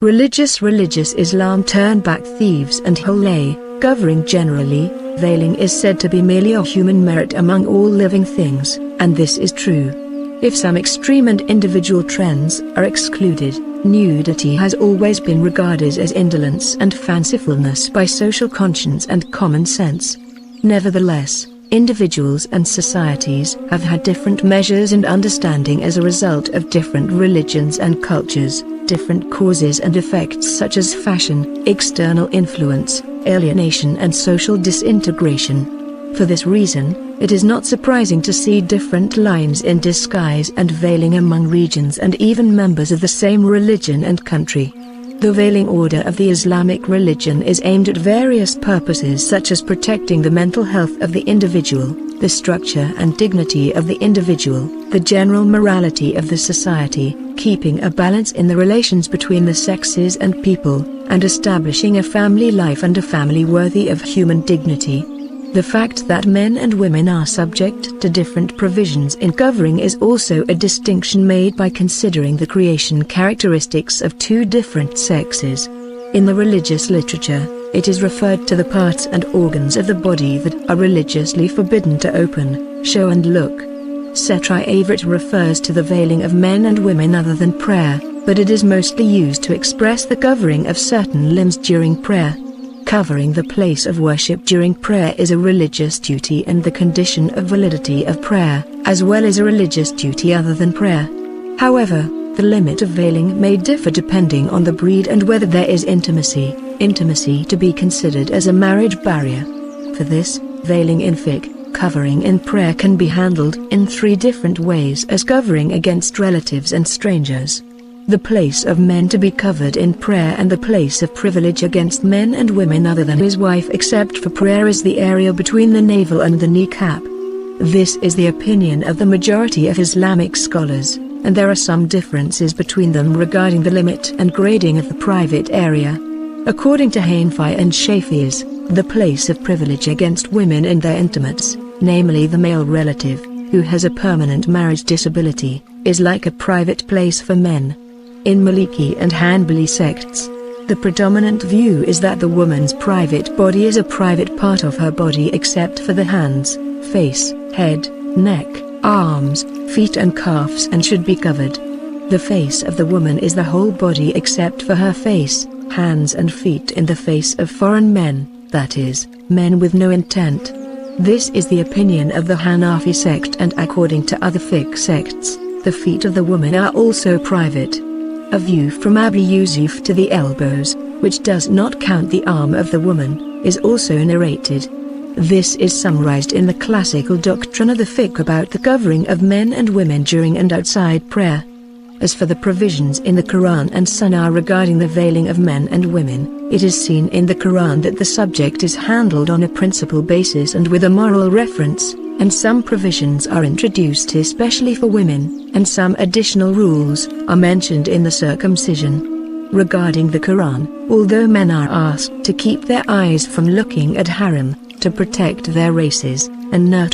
Religious Islam turned back thieves and halal, covering generally. Veiling is said to be merely a human merit among all living things, and this is true. If some extreme and individual trends are excluded, nudity has always been regarded as indolence and fancifulness by social conscience and common sense. Nevertheless, individuals and societies have had different measures and understanding as a result of different religions and cultures, different causes and effects such as fashion, external influence, alienation and social disintegration. For this reason, it is not surprising to see different lines in disguise and veiling among regions and even members of the same religion and country. The veiling order of the Islamic religion is aimed at various purposes such as protecting the mental health of the individual, the structure and dignity of the individual, the general morality of the society, keeping a balance in the relations between the sexes and people, and establishing a family life and a family worthy of human dignity. The fact that men and women are subject to different provisions in covering is also a distinction made by considering the creation characteristics of two different sexes. In the religious literature, it is referred to the parts and organs of the body that are religiously forbidden to open, show and look. Setri-Avrit refers to the veiling of men and women other than prayer, but it is mostly used to express the covering of certain limbs during prayer. Covering the place of worship during prayer is a religious duty and the condition of validity of prayer, as well as a religious duty other than prayer. However, the limit of veiling may differ depending on the breed and whether there is intimacy to be considered as a marriage barrier. For this, veiling in fiqh, covering in prayer can be handled in three different ways as covering against relatives and strangers. The place of men to be covered in prayer and the place of privilege against men and women other than his wife except for prayer is the area between the navel and the kneecap. This is the opinion of the majority of Islamic scholars, and there are some differences between them regarding the limit and grading of the private area. According to Hanafi and Shafis, the place of privilege against women and their intimates, namely the male relative, who has a permanent marriage disability, is like a private place for men. In Maliki and Hanbali sects, the predominant view is that the woman's private body is a private part of her body except for the hands, face, head, neck, arms, feet and calves and should be covered. The face of the woman is the whole body except for her face, hands and feet in the face of foreign men, that is, men with no intent. This is the opinion of the Hanafi sect, and according to other fiqh sects, the feet of the woman are also private. A view from Abu Yusuf to the elbows, which does not count the arm of the woman, is also narrated. This is summarized in the classical doctrine of the fiqh about the covering of men and women during and outside prayer. As for the provisions in the Quran and Sunnah regarding the veiling of men and women, it is seen in the Quran that the subject is handled on a principle basis and with a moral reference, and some provisions are introduced especially for women, and some additional rules are mentioned in the circumcision. Regarding the Quran, although men are asked to keep their eyes from looking at haram, to protect their races, and not